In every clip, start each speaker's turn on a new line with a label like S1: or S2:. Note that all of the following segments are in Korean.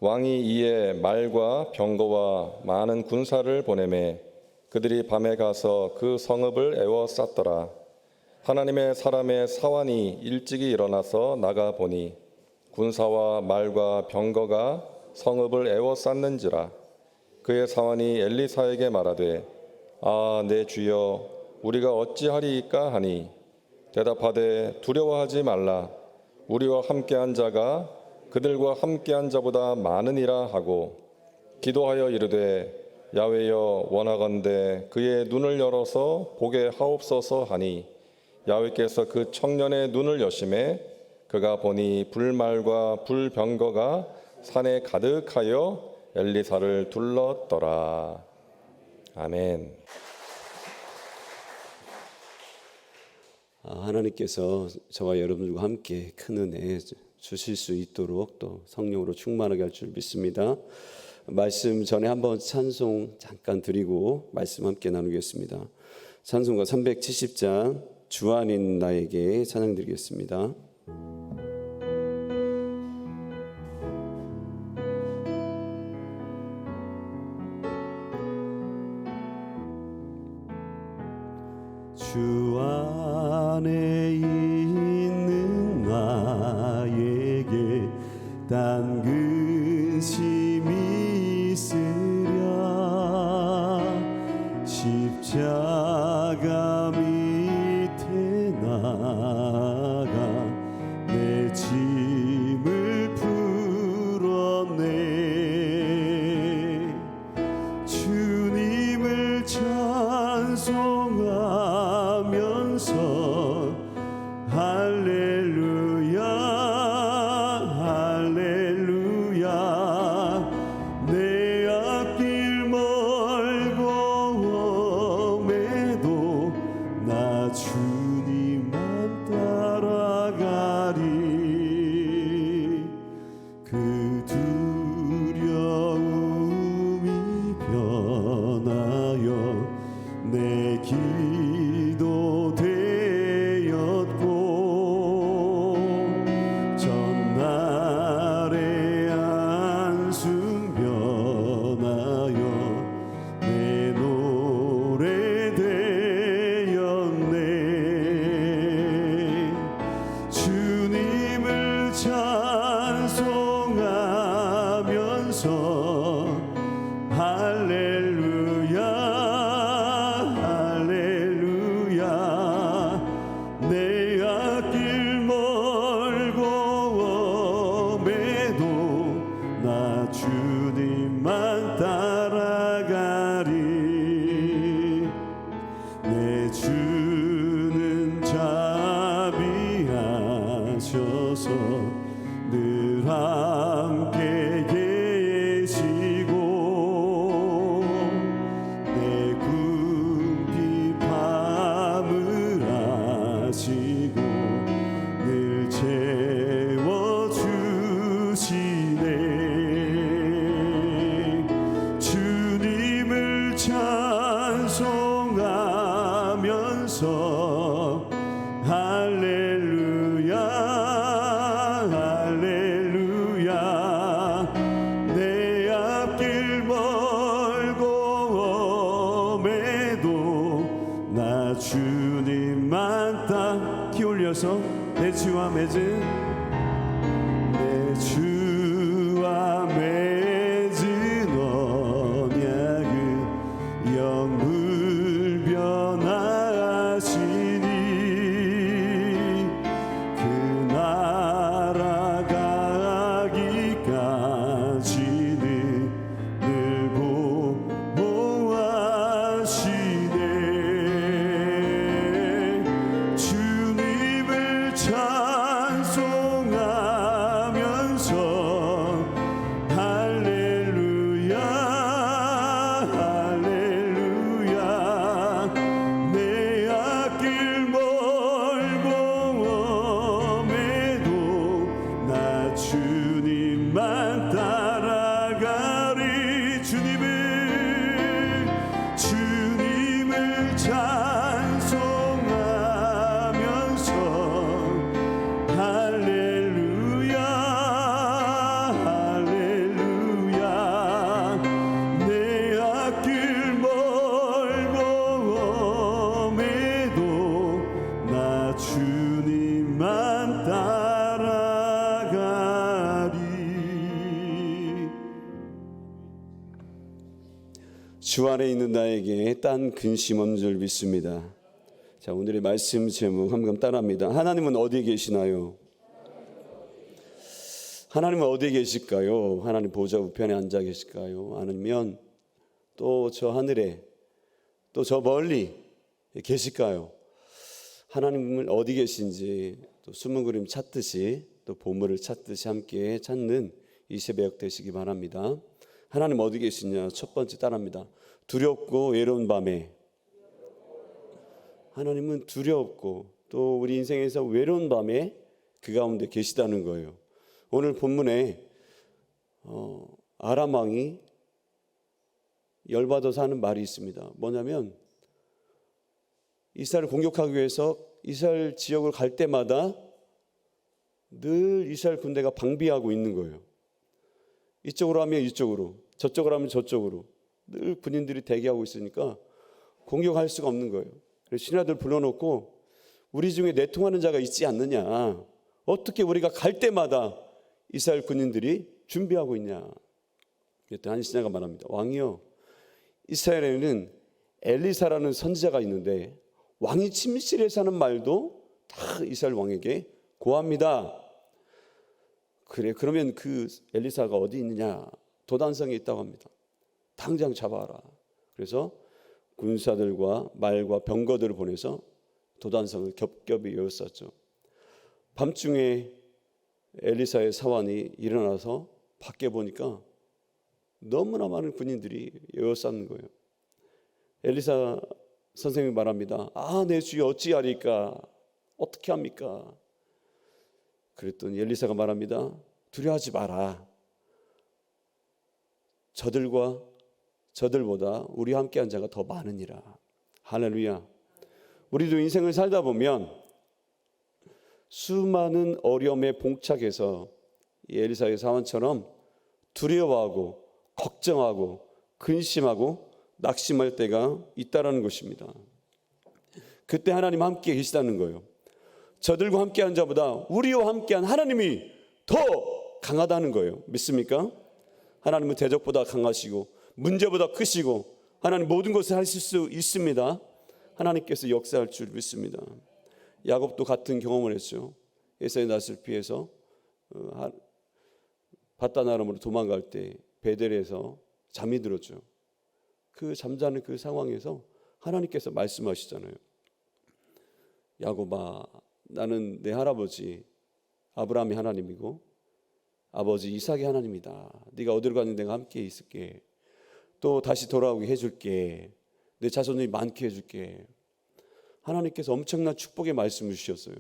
S1: 왕이 이에 말과 병거와 많은 군사를 보내매 그들이 밤에 가서 그 성읍을 에워쌌더라. 하나님의 사람의 사환이 일찍이 일어나서 나가 보니 군사와 말과 병거가 성읍을 에워쌌는지라. 그의 사환이 엘리사에게 말하되 아, 내 주여, 우리가 어찌하리이까 하니 대답하되 두려워하지 말라. 우리와 함께한 자가 그들과 함께한 자보다 많으니라 하고 기도하여 이르되 야훼여, 원하건대 그의 눈을 열어서 보게 하옵소서 하니 야훼께서 그 청년의 눈을 여심해 그가 보니 불말과 불병거가 산에 가득하여 엘리사를 둘렀더라. 아멘.
S2: 하나님께서 저와 여러분들과 함께 큰 은혜 주실 수 있도록 또 성령으로 충만하게 할 줄 믿습니다. 말씀 전에 한번 찬송 잠깐 드리고 말씀 함께 나누겠습니다. 찬송가 370장 주 안인 나에게 찬양 드리겠습니다. 주 안에 있는 나에게 단 근심이 있으랴. 십자가 밑에 나가 내 짐을 풀었네. 주님을 찬송하면서 할렐루야 할렐루야. 내 앞길 멀고 험해도 나 주님만 따라가리. 그 두려움이 변하여 내 기도 되었고 전날의 한숨 변하여 내 노래 되었네. 주님을 찬송하면서 할렐루야 할렐루야. 내 앞길 멀고 험해도 나 주님만 따라가리. 내 주는 자비하셔서 늘 함께 계시고 내 궁핍함을 아시고 늘 채워주시네. 주님을 찬송하면서 할렐루야 할렐루야. 내 앞길 멀고 험해도 나 주님만 키 올려서 내 주와 맺은 내 주와 맺은 언약은 영불변하시니 그 나라 가기까지는 늘 보호하시네. 주님을 찬송 주 안에 있는 나에게 딴 근심 없는 줄 믿습니다. 자, 오늘의 말씀 제목 한번 따라합니다. 하나님은 어디에 계시나요? 하나님은 어디에 계실까요? 하나님 보좌 우편에 앉아 계실까요? 아니면 또 저 하늘에 또 저 멀리 계실까요? 하나님은 어디 계신지 또 숨은 그림 찾듯이 또 보물을 찾듯이 함께 찾는 이 새벽 되시기 바랍니다. 하나님 어디 계시냐? 첫 번째 따라합니다. 두렵고 외로운 밤에. 하나님은 두렵고 또 우리 인생에서 외로운 밤에 그 가운데 계시다는 거예요. 오늘 본문에 아람 왕이 열받아서 하는 말이 있습니다. 뭐냐면 이스라엘을 공격하기 위해서 이스라엘 지역을 갈 때마다 늘 이스라엘 군대가 방비하고 있는 거예요. 이쪽으로 하면 이쪽으로, 저쪽으로 하면 저쪽으로 늘 군인들이 대기하고 있으니까 공격할 수가 없는 거예요. 그래서 신하들 불러놓고 우리 중에 내통하는 자가 있지 않느냐, 어떻게 우리가 갈 때마다 이스라엘 군인들이 준비하고 있냐. 그랬더니 한 신하가 말합니다. 왕이요, 이스라엘에는 엘리사라는 선지자가 있는데 왕이 침실에서 하는 말도 다 이스라엘 왕에게 고합니다. 그래, 그러면 그 엘리사가 어디 있느냐? 도단성에 있다고 합니다. 당장 잡아라. 그래서 군사들과 말과 병거들을 보내서 도단성을 겹겹이 에워쌌죠. 밤중에 엘리사의 사환이 일어나서 밖에 보니까 너무나 많은 군인들이 에워쌌는 거예요. 엘리사 선생님이 말합니다. 내 주여 어찌하리까? 어떻게 합니까? 그랬더니 엘리사가 말합니다. 두려워하지 마라. 저들보다 우리와 함께한 자가 더 많으니라. 할렐루야. 우리도 인생을 살다 보면 수많은 어려움에 봉착해서 이 엘리사의 사원처럼 두려워하고 걱정하고 근심하고 낙심할 때가 있다라는 것입니다. 그때 하나님 함께 계시다는 거예요. 저들과 함께한 자보다 우리와 함께한 하나님이 더 강하다는 거예요. 믿습니까? 하나님은 대적보다 강하시고 문제보다 크시고 하나님 모든 것을 하실 수 있습니다. 하나님께서 역사할 줄 믿습니다. 야곱도 같은 경험을 했죠. 에사의 낯을 피해서 밧단아람으로 도망갈 때 베델에서 잠이 들었죠. 그 잠자는 그 상황에서 하나님께서 말씀하시잖아요. 야곱아, 나는 내 할아버지 아브라함의 하나님이고 아버지 이삭의 하나님이다. 네가 어디로 가는 내가 함께 있을게. 또 다시 돌아오게 해줄게. 내 자손이 많게 해줄게. 하나님께서 엄청난 축복의 말씀을 주셨어요.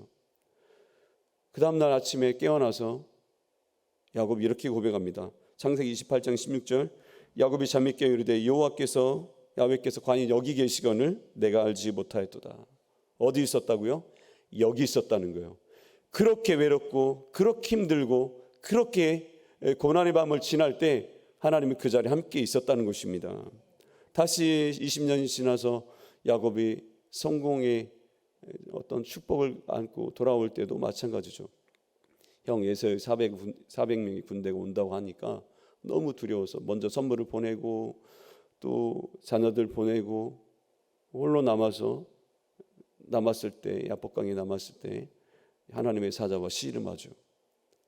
S2: 그 다음날 아침에 깨어나서 야곱이 이렇게 고백합니다. 창세기 28장 16절 야곱이 잠이 깨어 이르되 야훼께서 관이 여기 계시거늘 내가 알지 못하였도다. 어디 있었다고요? 여기 있었다는 거예요. 그렇게 외롭고 그렇게 힘들고 그렇게 고난의 밤을 지날 때 하나님이 그 자리에 함께 있었다는 것입니다. 다시 20년이 지나서 야곱이 성공의 어떤 축복을 안고 돌아올 때도 마찬가지죠. 형 에서의 400명이 군대가 온다고 하니까 너무 두려워서 먼저 선물을 보내고 또 자녀들 보내고 홀로 남았을 때 야복강에 남았을 때 하나님의 사자와 씨름하죠.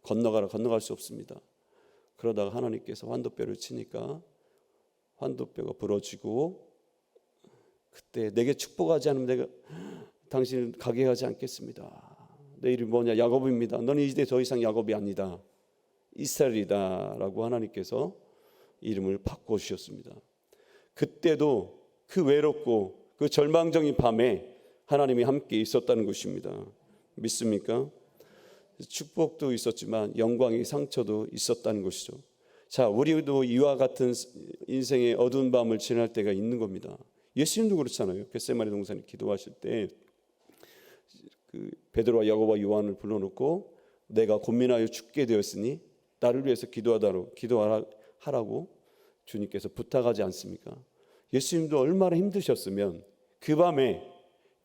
S2: 건너갈 수 없습니다. 그러다가 하나님께서 환도뼈를 치니까 환도뼈가 부러지고 그때 내게 축복하지 않으면 내가 당신을 가게 하지 않겠습니다. 내 이름이 뭐냐? 야곱입니다. 너는 이제 더 이상 야곱이 아니다. 이스라엘이다 라고 하나님께서 이름을 바꿔주셨습니다. 그때도 그 외롭고 그 절망적인 밤에 하나님이 함께 있었다는 것입니다. 믿습니까? 축복도 있었지만 영광의 상처도 있었다는 것이죠. 자, 우리도 이와 같은 인생의 어두운 밤을 지날 때가 있는 겁니다. 예수님도 그렇잖아요. 겟세마네 동산에 기도하실 때 그 베드로와 야고보와 요한을 불러놓고 내가 곤민하여 죽게 되었으니 나를 위해서 기도하라고 주님께서 부탁하지 않습니까? 예수님도 얼마나 힘드셨으면 그 밤에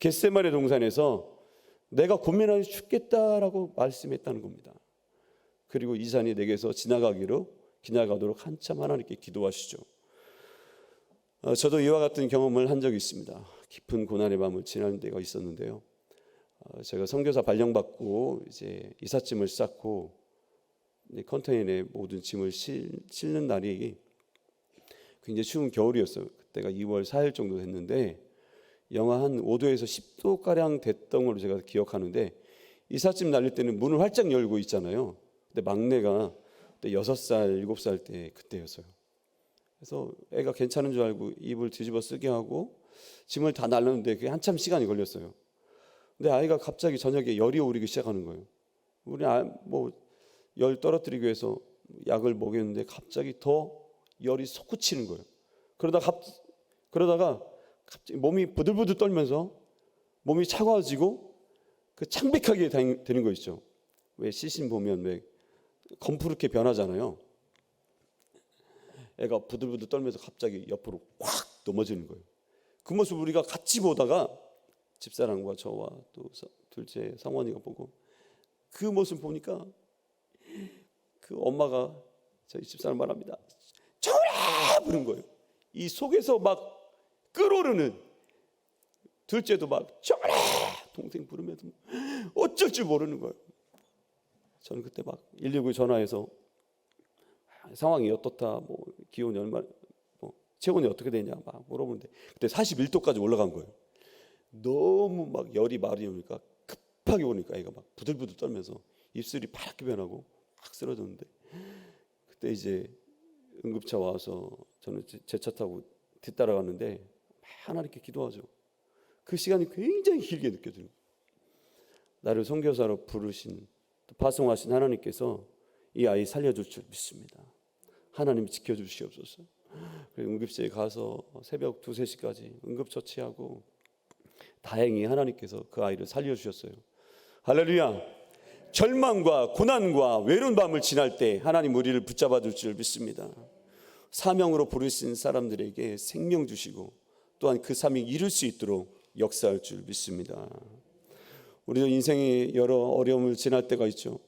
S2: 겟세마네 동산에서 내가 곤민하여 죽겠다라고 말씀했다는 겁니다. 그리고 이 잔이 내게서 지나가도록 한참 하나님께 기도하시죠. 저도 이와 같은 경험을 한 적이 있습니다. 깊은 고난의 밤을 지나는 때가 있었는데요. 제가 선교사 발령받고 이제 이삿짐을 쌓고 컨테이너에 모든 짐을 싣는 날이 굉장히 추운 겨울이었어요. 그때가 2월 4일 정도 됐는데 영하 한 5도에서 10도 가량 됐던 걸로 제가 기억하는데 이삿짐 날릴 때는 문을 활짝 열고 있잖아요. 근데 막내가 그때 6살, 7살 때 그때였어요. 그래서 애가 괜찮은 줄 알고 이불 뒤집어 쓰게 하고 짐을 다 날렸는데 그게 한참 시간이 걸렸어요. 근데 아이가 갑자기 저녁에 열이 오르기 시작하는 거예요. 우리 열 떨어뜨리기 위해서 약을 먹였는데 갑자기 더 열이 솟구치는 거예요. 그러다가 갑자기 몸이 부들부들 떨면서 몸이 차가워지고 그 창백하게 되는 거 있죠. 왜 시신 보면 왜 검푸르게 변하잖아요. 애가 부들부들 떨면서 갑자기 옆으로 확 넘어지는 거예요. 그 모습 우리가 같이 보다가 집사람과 저와 또 둘째 상원이가 보고 그 모습 보니까 그 엄마가 저희 집사람 말합니다. 저래 부른 거예요. 이 속에서 막 끓어오르는 둘째도 막 저래 동생 부르면서 어쩔 줄 모르는 거예요. 저는 그때 막 119 전화해서 상황이 어떻다, 뭐 기온이 얼마, 뭐 체온이 어떻게 되냐 막 물어보는데 그때 41도까지 올라간 거예요. 너무 막 열이 많이 오니까 급하게 오니까 애가 막 부들부들 떨면서 입술이 파랗게 변하고 확 쓰러졌는데 그때 이제 응급차 와서 저는 제 차 타고 뒤따라갔는데 하나님께 기도하죠. 그 시간이 굉장히 길게 느껴져요. 나를 선교사로 부르신 또 파송하신 하나님께서 이 아이 살려줄 줄 믿습니다. 하나님 지켜주시옵소서. 응급실에 가서 새벽 2, 3시까지 응급처치하고 다행히 하나님께서 그 아이를 살려주셨어요. 할렐루야. 절망과 고난과 외로운 밤을 지날 때 하나님 우리를 붙잡아 줄 줄 믿습니다. 사명으로 부르신 사람들에게 생명 주시고 또한 그 사명 이룰 수 있도록 역사할 줄 믿습니다. 우리도 인생의 여러 어려움을 지날 때가 있죠.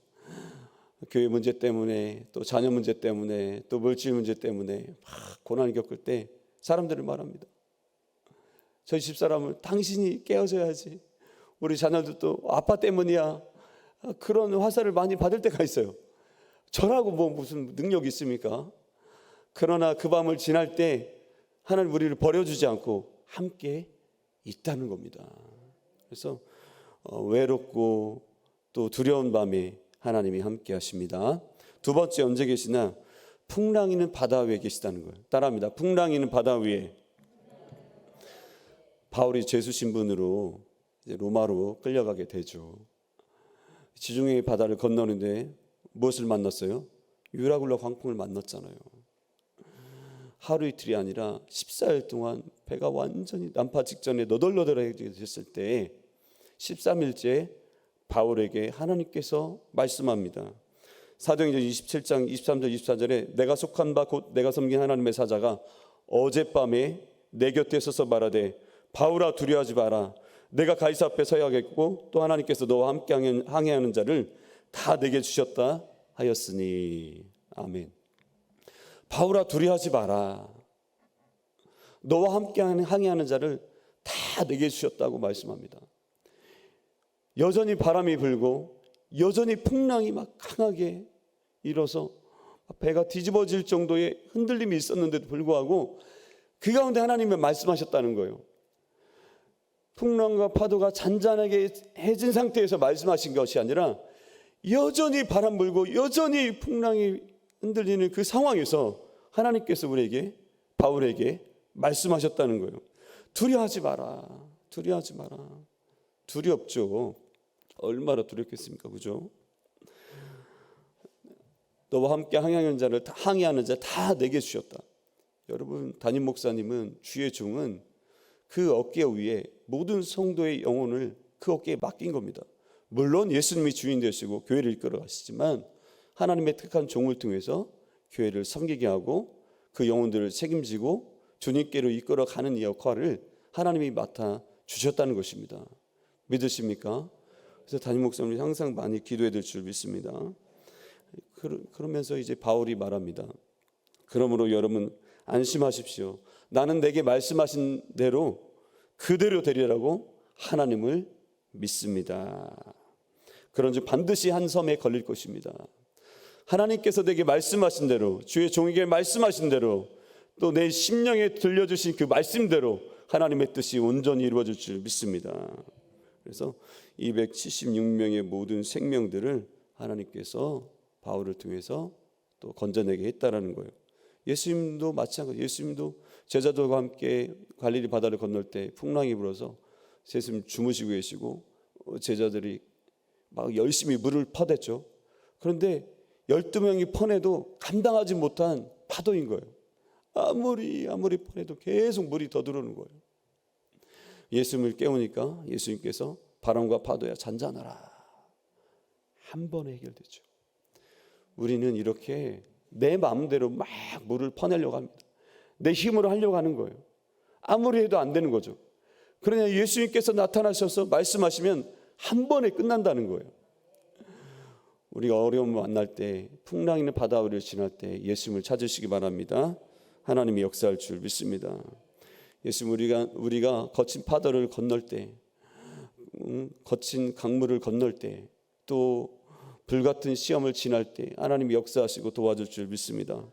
S2: 교회 문제 때문에 또 자녀 문제 때문에 또 물질 문제 때문에 막 고난을 겪을 때 사람들을 말합니다. 저희 집사람을 당신이 깨워줘야지. 우리 자녀들도 아빠 때문이야. 그런 화살을 많이 받을 때가 있어요. 저라고 뭐 무슨 능력이 있습니까? 그러나 그 밤을 지날 때 하나님 우리를 버려주지 않고 함께 있다는 겁니다. 그래서 외롭고 또 두려운 밤에 하나님이 함께 하십니다. 두 번째 언제 계시나? 풍랑이는 바다 위에 계시다는 거예요. 따라합니다. 풍랑이는 바다 위에. 바울이 죄수 신분으로 이제 로마로 끌려가게 되죠. 지중해 바다를 건너는데 무엇을 만났어요? 유라굴라 광풍을 만났잖아요. 하루 이틀이 아니라 14일 동안 배가 완전히 난파 직전에 너덜너덜하게 됐을 때 13일째 바울에게 하나님께서 말씀합니다. 사도행전 27장 23절 24절에 내가 속한 바 곧 내가 섬긴 하나님의 사자가 어젯밤에 내 곁에 서서 말하되 바울아 두려워하지 마라. 내가 가이사 앞에 서야겠고 또 하나님께서 너와 함께 항해하는 자를 다 내게 주셨다 하였으니. 아멘. 바울아 두려워하지 마라. 너와 함께 항해하는 자를 다 내게 주셨다고 말씀합니다. 여전히 바람이 불고 여전히 풍랑이 막 강하게 일어서 배가 뒤집어질 정도의 흔들림이 있었는데도 불구하고 그 가운데 하나님이 말씀하셨다는 거예요. 풍랑과 파도가 잔잔하게 해진 상태에서 말씀하신 것이 아니라 여전히 바람 불고 여전히 풍랑이 흔들리는 그 상황에서 하나님께서 우리에게 바울에게 말씀하셨다는 거예요. 두려워하지 마라. 두려워하지 마라. 두렵죠. 얼마나 두렵겠습니까? 그죠? 너와 함께 항해하는 자를 항해하는 자 다 내게 주셨다. 여러분 담임 목사님은 주의 종은 그 어깨 위에 모든 성도의 영혼을 그 어깨에 맡긴 겁니다. 물론 예수님이 주인 되시고 교회를 이끌어 가시지만 하나님의 택한 종을 통해서 교회를 섬기게 하고 그 영혼들을 책임지고 주님께로 이끌어 가는 이 역할을 하나님이 맡아 주셨다는 것입니다. 믿으십니까? 그래서 담임 목사님이 항상 많이 기도해 줄 줄 믿습니다. 그러면서 이제 바울이 말합니다. 그러므로 여러분 안심하십시오. 나는 내게 말씀하신 대로 그대로 되리라고 하나님을 믿습니다. 그런즉 반드시 한 섬에 걸릴 것입니다. 하나님께서 내게 말씀하신 대로, 주의 종에게 말씀하신 대로, 또 내 심령에 들려주신 그 말씀대로 하나님의 뜻이 온전히 이루어질 줄 믿습니다. 그래서 276명의 모든 생명들을 하나님께서 바울을 통해서 또 건져내게 했다라는 거예요. 예수님도 마찬가지. 예수님도 제자들과 함께 갈릴리 바다를 건널 때 풍랑이 불어서 예수님 주무시고 계시고 제자들이 막 열심히 물을 퍼댔죠. 그런데 12명이 퍼내도 감당하지 못한 파도인 거예요. 아무리 퍼내도 계속 물이 더 들어오는 거예요. 예수님을 깨우니까 예수님께서 바람과 파도야 잔잔하라. 한 번에 해결되죠. 우리는 이렇게 내 마음대로 막 물을 퍼내려고 합니다. 내 힘으로 하려고 하는 거예요. 아무리 해도 안 되는 거죠. 그러나 예수님께서 나타나셔서 말씀하시면 한 번에 끝난다는 거예요. 우리가 어려움을 만날 때, 풍랑 있는 바다 위를 지날 때 예수님을 찾으시기 바랍니다. 하나님이 역사할 줄 믿습니다. 예수님, 우리가 거친 파도를 건널 때, 거친 강물을 건널 때, 또 불같은 시험을 지날 때 하나님이 역사하시고 도와줄 줄 믿습니다.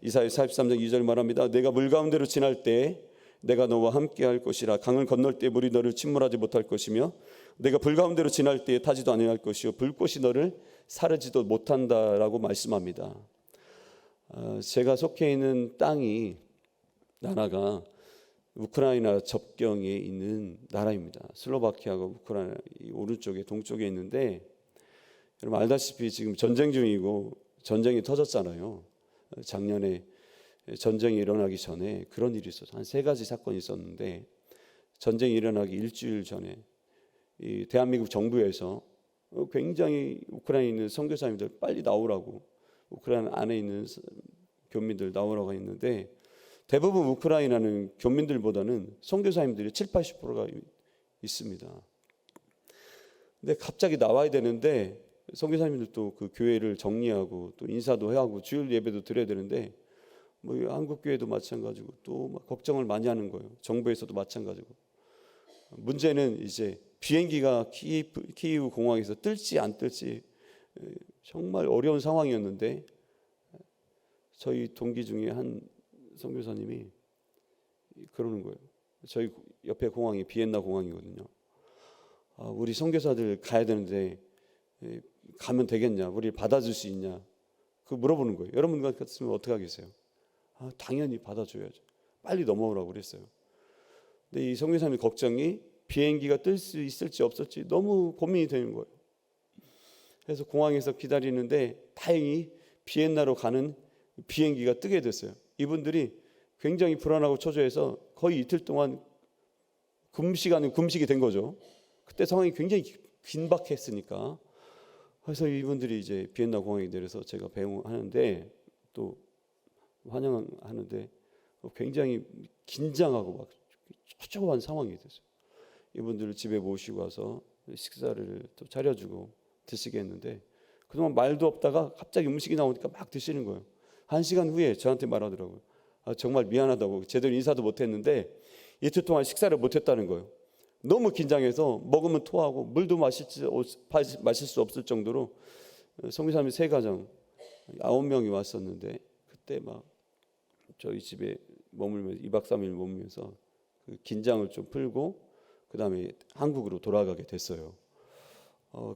S2: 이사야 43장 2절 말합니다. 내가 물 가운데로 지날 때 내가 너와 함께 할 것이라. 강을 건널 때 물이 너를 침몰하지 못할 것이며 내가 불 가운데로 지날 때 타지도 아니할 것이요 불꽃이 너를 사르지도 못한다라고 말씀합니다. 제가 속해 있는 땅이 나라가 우크라이나 접경에 있는 나라입니다. 슬로바키아가 우크라이나 오른쪽에 동쪽에 있는데 여러분 알다시피 지금 전쟁 중이고 전쟁이 터졌잖아요. 작년에 전쟁이 일어나기 전에 그런 일이 있었어요. 한 3가지 사건이 있었는데 전쟁이 일어나기 일주일 전에 이 대한민국 정부에서 굉장히 우크라이나에 있는 선교사님들 빨리 나오라고 우크라이나 안에 있는 교민들 나오라고 했는데 대부분 우크라이나는 교민들보다는 선교사님들이 70-80%가 있습니다. 근데 갑자기 나와야 되는데 선교사님들도 그 교회를 정리하고 또 인사도 해야 하고 주일 예배도 드려야 되는데 뭐 한국 교회도 마찬가지고 또 막 걱정을 많이 하는 거예요. 정부에서도 마찬가지고. 문제는 이제 비행기가 키이우 공항에서 뜰지 안 뜰지 정말 어려운 상황이었는데 저희 동기 중에 한 선교사님이 그러는 거예요. 저희 옆에 공항이 비엔나 공항이거든요. 우리 선교사들 가야 되는데 가면 되겠냐? 우리 받아줄 수 있냐? 그 물어보는 거예요. 여러분 같으면 어떻게 하겠어요? 당연히 받아줘야죠. 빨리 넘어오라고 그랬어요. 근데 이 선교사님 걱정이 비행기가 뜰 수 있을지 없을지 너무 고민이 되는 거예요. 그래서 공항에서 기다리는데 다행히 비엔나로 가는 비행기가 뜨게 됐어요. 이분들이 굉장히 불안하고 초조해서 거의 이틀 동안 금식이 된 거죠. 그때 상황이 굉장히 긴박했으니까. 그래서 이분들이 이제 비엔나 공항에 내려서 제가 배웅하는데 또 환영하는데 굉장히 긴장하고 막 초조한 상황이 됐어요. 이분들을 집에 모시고 와서 식사를 또 차려주고 드시게 했는데 그동안 말도 없다가 갑자기 음식이 나오니까 막 드시는 거예요. 1시간 후에 저한테 말하더라고요. 정말 미안하다고 제대로 인사도 못했는데 이틀 동안 식사를 못했다는 거예요. 너무 긴장해서 먹으면 토하고 물도 마실 수 없을 정도로 선교사님 3가정 9명이 왔었는데 그때 막 저희 집에 머물면서 2박 3일 머물면서 그 긴장을 좀 풀고 그 다음에 한국으로 돌아가게 됐어요.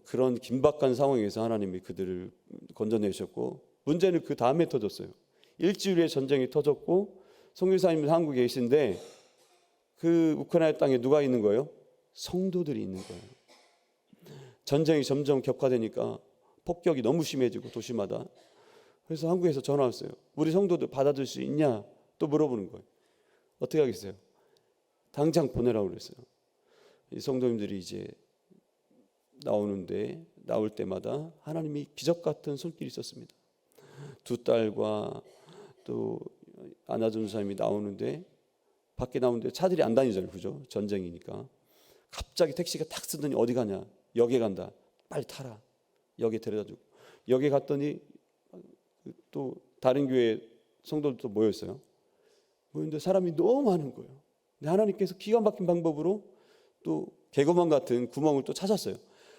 S2: 그런 긴박한 상황에서 하나님이 그들을 건져내셨고 문제는 그 다음에 터졌어요. 일주일에 전쟁이 터졌고 선교사님은 한국에 계신데 그 우크라이나 땅에 누가 있는 거예요? 성도들이 있는 거예요. 전쟁이 점점 격화되니까 폭격이 너무 심해지고 도시마다. 그래서 한국에서 전화 왔어요. 우리 성도들 받아줄 수 있냐? 또 물어보는 거예요. 어떻게 하겠어요? 당장 보내라고 그랬어요. 이 성도님들이 이제 나올 때마다 하나님이 기적 같은 손길이 있었습니다. 2딸과 또 안아준 사람이 나오는데 밖에 나오는데 차들이 안 다니잖아요. 그죠? 전쟁이니까. 갑자기 택시가 탁 쓰더니 어디 가냐? 역에 간다. 빨리 타라. 역에 데려다주고. 역에 갔더니 또 다른 교회 성도들도 모였어요. 모였는데 사람이 너무 많은 거예요. 근데 하나님께서 기가 막힌 방법으로 또 개구멍 같은 구멍을 또 찾았어요.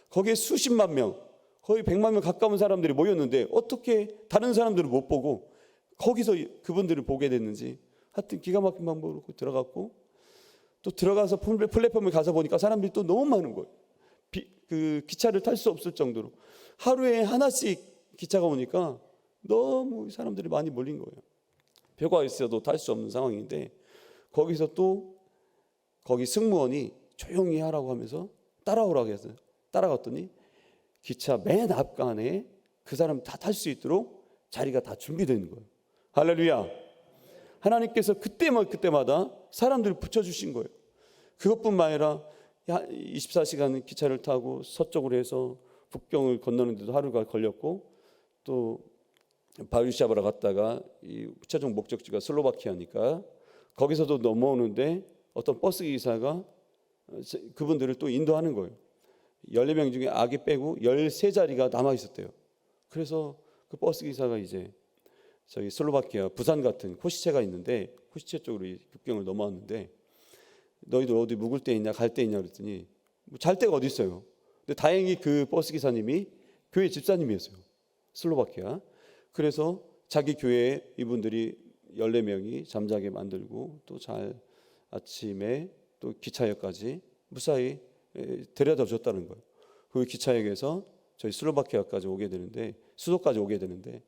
S2: 거기에 수십만 명, 거의 100만 명 가까운 사람들이 모였는데 어떻게 다른 사람들을 못 보고 거기서 그분들을 보게 됐는지 하여튼 기가 막힌 방법으로 들어갔고, 또 들어가서 플랫폼에 가서 보니까 사람들이 또 너무 많은 거예요. 그 기차를 탈 수 없을 정도로 하루에 하나씩 기차가 오니까 너무 사람들이 많이 몰린 거예요. 표가 있어도 탈 수 없는 상황인데, 거기서 또 거기 승무원이 조용히 하라고 하면서 따라오라고 해서 따라갔더니 기차 맨 앞간에 그 사람 다 탈 수 있도록 자리가 다 준비되어 있는 거예요. 할렐루야. 하나님께서 그때마다 사람들을 붙여주신 거예요. 그것뿐만 아니라 24시간 기차를 타고 서쪽으로 해서 북경을 건너는데도 하루가 걸렸고, 또 바르샤바로 갔다가 이 최종 목적지가 슬로바키아니까 거기서도 넘어오는데 어떤 버스 기사가 그분들을 또 인도하는 거예요. 14명 중에 아기 빼고 13자리가 남아 있었대요. 그래서 그 버스 기사가 이제 저기 슬로바키아 부산 같은 코시체가 있는데 코시체 쪽으로 이 국경을 넘어왔는데, 너희들 어디 묵을 데 있냐 갈 데 있냐 그랬더니 뭐 잘 데가 어디 있어요. 근데 다행히 그 버스 기사님이 교회 집사님이었어요. 슬로바키아. 그래서 자기 교회에 이분들이 14명이 잠자게 만들고 또 잘 아침에 또 기차역까지 무사히 데려다 줬다는 거예요. 그 기차역에서 저희 슬로바키아까지 오게 되는데, 수도까지 오게 되는데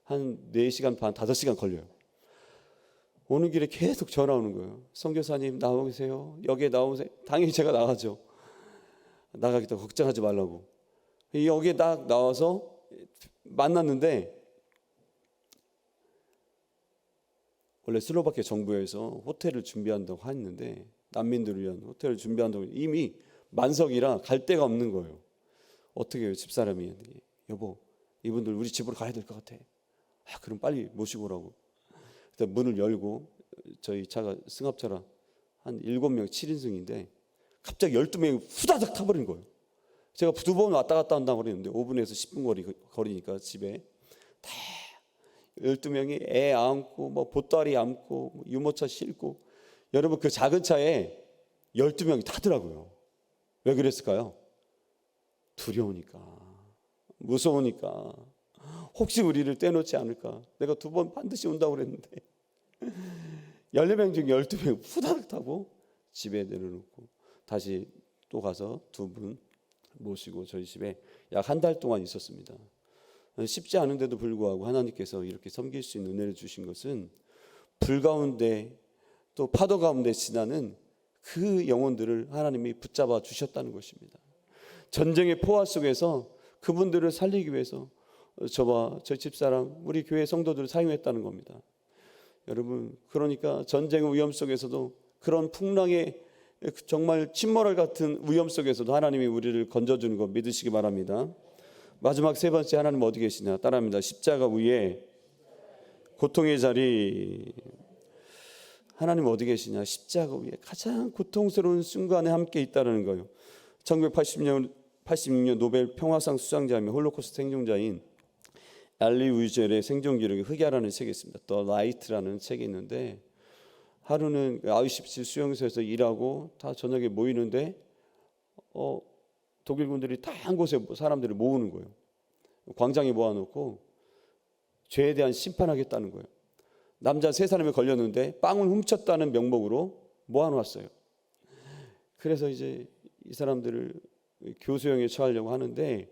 S2: 한 4시간 반, 5시간 걸려요. 오는 길에 계속 전화 오는 거예요. 선교사님 나오세요. 여기에 나오세요. 당연히 제가 나가죠. 나가기도 걱정하지 말라고. 여기에 딱 나와서 만났는데, 원래 슬로바키아 정부에서 호텔을 준비한다고 했는데, 난민들을 위한 호텔을 준비한다고 이미 만석이라 갈 데가 없는 거예요. 어떻게 해요? 집사람이 여보 이분들 우리 집으로 가야 될 것 같아. 그럼 빨리 모시고 오라고. 그래서 문을 열고 저희 차가 승합차라 한 7명 7인승인데 갑자기 12명이 후다닥 타버린 거예요. 제가 2번 왔다 갔다 한다고 그랬는데 5분에서 10분 거리니까 집에 다 12명이 애 안고 뭐 보따리 안고 뭐 유모차 싣고, 여러분 그 작은 차에 12명이 타더라고요. 왜 그랬을까요? 두려우니까, 무서우니까, 혹시 우리를 떼놓지 않을까. 내가 2번 반드시 온다고 그랬는데 14명 중 12명 후다닥 타고 집에 내려놓고 다시 또 가서 2분 모시고 저희 집에 약 1달 동안 있었습니다. 쉽지 않은데도 불구하고 하나님께서 이렇게 섬길 수 있는 은혜를 주신 것은 불 가운데 또 파도 가운데 지나는 그 영혼들을 하나님이 붙잡아 주셨다는 것입니다. 전쟁의 포화 속에서 그분들을 살리기 위해서 저와 저희 집사람 우리 교회 성도들을 사용했다는 겁니다. 여러분, 그러니까 전쟁의 위험 속에서도 그런 풍랑의 정말 침몰할 같은 위험 속에서도 하나님이 우리를 건져주는 거 믿으시기 바랍니다. 마지막 3번째, 하나님 어디 계시냐? 따라합니다. 십자가 위에 고통의 자리. 하나님 어디 계시냐? 십자가 위에 가장 고통스러운 순간에 함께 있다는 거예요. 1986년 노벨 평화상 수상자이며 홀로코스트 생존자인 엘리 위젤의 생존 기록이 흑야라는 책이 있습니다. 더 라이트라는 책이 있는데, 하루는 아우슈비츠 수용소에서 일하고 다 저녁에 모이는데 독일군들이 다 한 곳에 사람들을 모으는 거예요. 광장에 모아놓고 죄에 대한 심판하겠다는 거예요. 남자 3사람이 걸렸는데 빵을 훔쳤다는 명목으로 모아놓았어요. 그래서 이제 이 사람들을 교수형에 처하려고 하는데,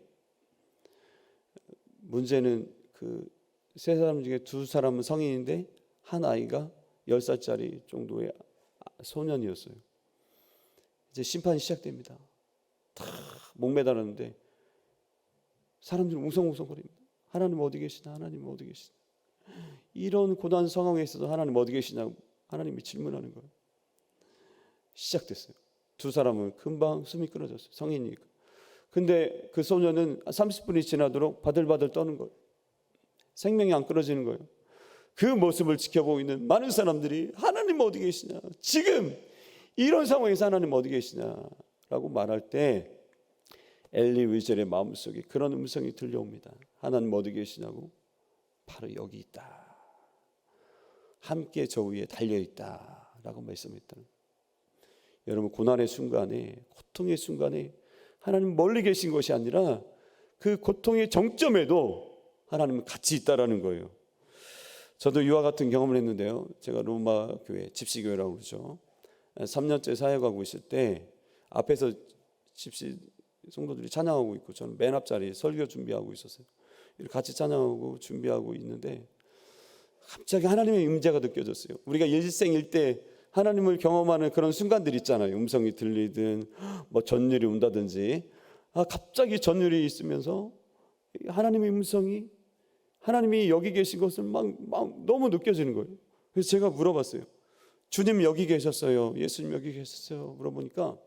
S2: 문제는 그 3사람 중에 2사람은 성인인데 한 아이가 10살짜리 정도의 소년이었어요. 이제 심판이 시작됩니다. 다 목매달았는데 사람들이 웅성웅성거립니다. 하나님 어디 계시나? 하나님 어디 계시나? 이런 고난 상황에 있어서 하나님 어디 계시냐고 하나님이 질문하는 거예요. 시작됐어요. 2사람은 금방 숨이 끊어졌어요. 성인이니까. 근데 그 소년은 30분이 지나도록 바들바들 떠는 거예요. 생명이 안 끊어지는 거예요. 그 모습을 지켜보고 있는 많은 사람들이 하나님 어디 계시냐? 지금 이런 상황에서 하나님 어디 계시냐라고 말할 때 엘리 위젤의 마음속에 그런 음성이 들려옵니다. 하나님 어디 계시냐고? 바로 여기 있다. 함께 저 위에 달려있다라고 말씀했다. 여러분, 고난의 순간에, 고통의 순간에 하나님 멀리 계신 것이 아니라 그 고통의 정점에도 하나님은 같이 있다라는 거예요. 저도 이와 같은 경험을 했는데요. 제가 로마 교회, 집시교회라고 그러죠. 3년째 사역하고 있을 때 앞에서 집시 성도들이 찬양하고 있고 저는 맨 앞자리에 설교 준비하고 있었어요. 이렇게 같이 찬양하고 준비하고 있는데 갑자기 하나님의 임재가 느껴졌어요. 우리가 일생일 때 하나님을 경험하는 그런 순간들 있잖아요. 음성이 들리든 뭐 전율이 온다든지, 갑자기 전율이 있으면서 하나님의 음성이, 하나님이 여기 계신 것을 막 너무 느껴지는 거예요. 그래서 제가 물어봤어요. 주님 여기 계셨어요? 예수님 여기 계셨어요? 물어보니까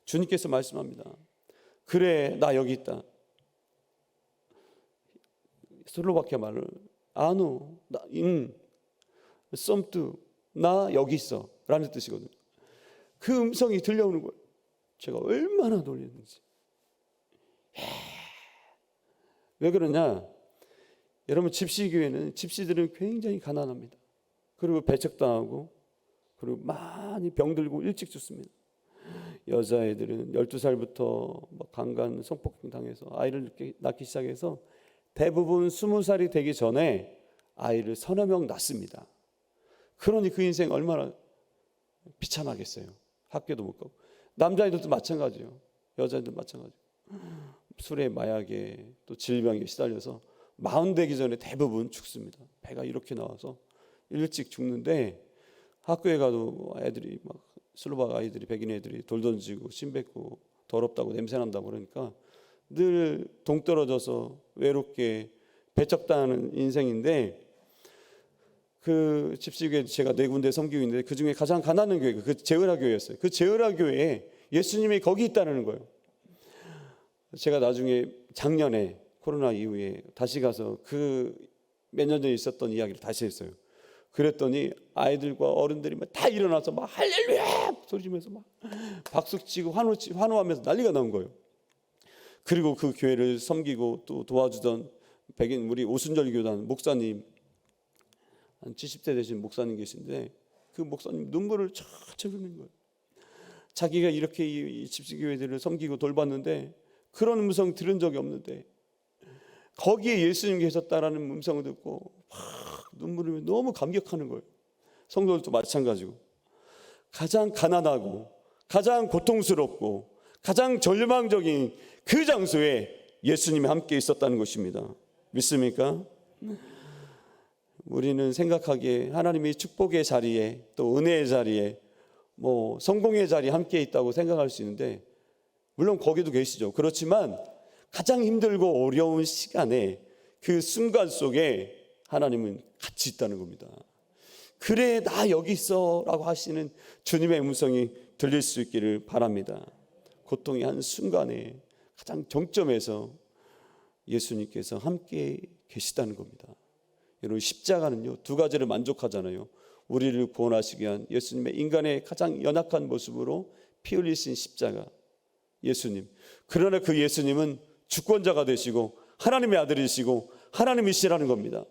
S2: 주님께서 말씀합니다. 그래, 나 여기 있다. 슬로바키아 말로 아노, 나 썸뚜, 나 여기 있어 라는 뜻이거든요. 그 음성이 들려오는 거예요. 제가 얼마나 놀랐는지. 왜 그러냐? 여러분, 집시교회는, 집시들은 굉장히 가난합니다. 그리고 배척당하고, 그리고 많이 병들고 일찍 죽습니다. 여자애들은 12살부터 강간 성폭행 당해서 아이를 낳기 시작해서 대부분 20살이 되기 전에 아이를 서너 명 낳습니다. 그러니 그 인생 얼마나 비참하겠어요. 학교도 못 가고. 남자애들도 마찬가지예요. 여자애들 마찬가지고. 술에, 마약에, 또 질병에 시달려서 40 되기 전에 대부분 죽습니다. 배가 이렇게 나와서 일찍 죽는데, 학교에 가도 애들이 막 슬로박 아이들이, 백인 애들이 돌 던지고 침 뱉고 더럽다고 냄새 난다고 그러니까 늘 동떨어져서 외롭게 배척당하는 인생인데, 그 집시교회 제가 4군데 섬기고 있는데 그 중에 가장 가난한 교회가 그 제으라 교회였어요. 그 제으라 교회에 예수님이 거기 있다는 거예요. 제가 나중에 작년에 코로나 이후에 다시 가서 그 몇 년 전에 있었던 이야기를 다시 했어요. 그랬더니 아이들과 어른들이 막 다 일어나서 막 할렐루야 소리 지면서 막 박수치고 환호하면서 난리가 난 거예요. 그리고 그 교회를 섬기고 또 도와주던 백인 우리 오순절 교단 목사님, 한 70대 되신 목사님 계신데 그 목사님 눈물을 쫙쫙 흘리는 거예요. 자기가 이렇게 이 집시교회들을 섬기고 돌봤는데 그런 음성 들은 적이 없는데 거기에 예수님 계셨다라는 음성을 듣고 막 눈물을 흘리며 너무 감격하는 거예요. 성도들도 마찬가지고 가장 가난하고 가장 고통스럽고 가장 절망적인 그 장소에 예수님이 함께 있었다는 것입니다. 믿습니까? 우리는 생각하기에 하나님이 축복의 자리에 또 은혜의 자리에 뭐 성공의 자리에 함께 있다고 생각할 수 있는데, 물론 거기도 계시죠. 그렇지만 가장 힘들고 어려운 시간에 그 순간 속에 하나님은 같이 있다는 겁니다. 그래, 나 여기 있어 라고 하시는 주님의 음성이 들릴 수 있기를 바랍니다. 고통의 한 순간에 가장 정점에서 예수님께서 함께 계시다는 겁니다. 여러분, 십자가는요 2가지를 만족하잖아요. 우리를 구원하시기 위한 예수님의 인간의 가장 연약한 모습으로 피 흘리신 십자가 예수님. 그러나 그 예수님은 주권자가 되시고 하나님의 아들이시고 하나님이시라는 겁니다.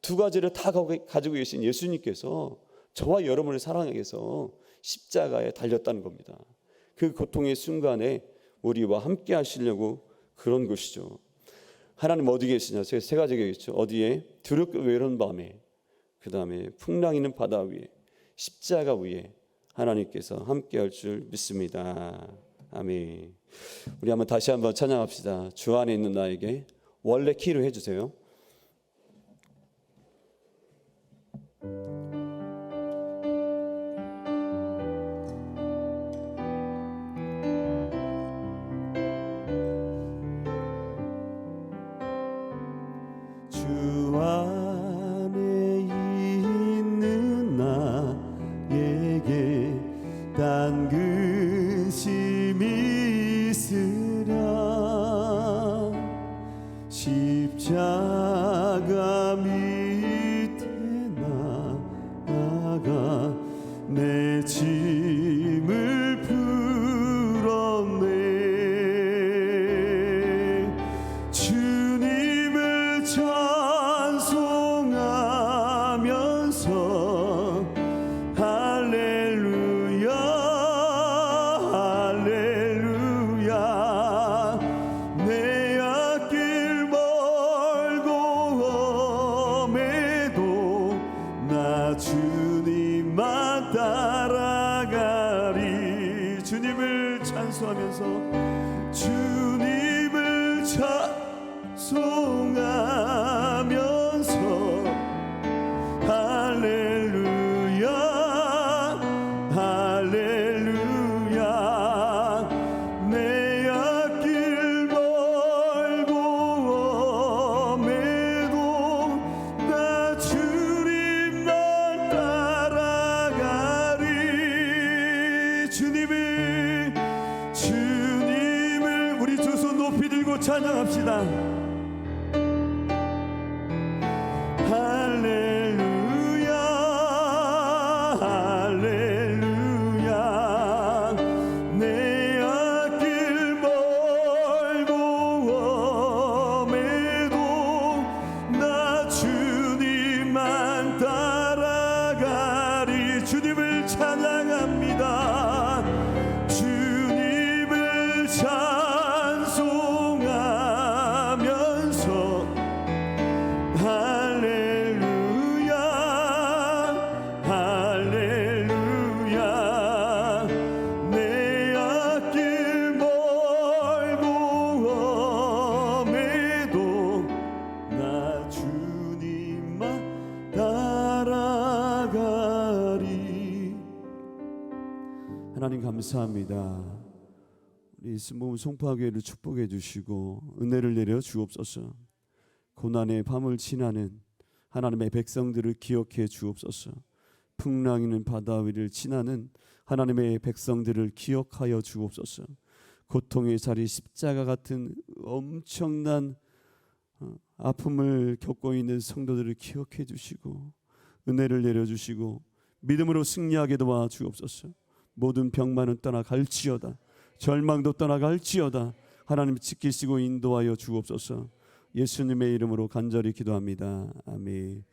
S2: 2가지를 다 가지고 계신 예수님께서 저와 여러분을 사랑하기 위해서 십자가에 달렸다는 겁니다. 그 고통의 순간에 우리와 함께 하시려고 그런 것이죠. 하나님 어디 계시냐? 제가 3가지가 있죠. 어디에? 두렵고 외로운 밤에, 그 다음에 풍랑 있는 바다 위에, 십자가 위에 하나님께서 함께 할 줄 믿습니다. 아멘. 우리 한번 다시 한번 찬양합시다. 주 안에 있는 나에게. 원래 키로 해주세요.
S3: 주 안에 있는 나에게 단 근심이 있으랴. 십자가의 힘 나에게 단 근심이 있으랴. 찬송하면서 주님을 찬송하면서 할렐루야 할렐루야 내 앞길 멀고 엄해도 나 주님만 따라가리. 주님을 우리 두 손 높이 들고 찬양합시다. 할렐루야 할렐루야 내 앞길 멀고 엄해도 나 주님만 따라가리. 주님을 찬양합니다. 주님을 찬송하면서 할렐루야 할렐루야 내 앞길 멀고 엄해도 나 주님만 따라가리. 하나님 감사합니다. 우리 신봉 송파교회를 축복해 주시고 은혜를 내려 주옵소서. 고난의 밤을 지나는 하나님의 백성들을 기억해 주옵소서. 풍랑이는 바다 위를 지나는 하나님의 백성들을 기억하여 주옵소서. 고통의 자리 십자가 같은 엄청난 아픔을 겪고 있는 성도들을 기억해 주시고 은혜를 내려주시고 믿음으로 승리하게 도와 주옵소서. 모든 병만은 떠나갈지어다. 절망도 떠나갈지어다. 하나님 지키시고 인도하여 주옵소서. 예수님의 이름으로 간절히 기도합니다. 아멘.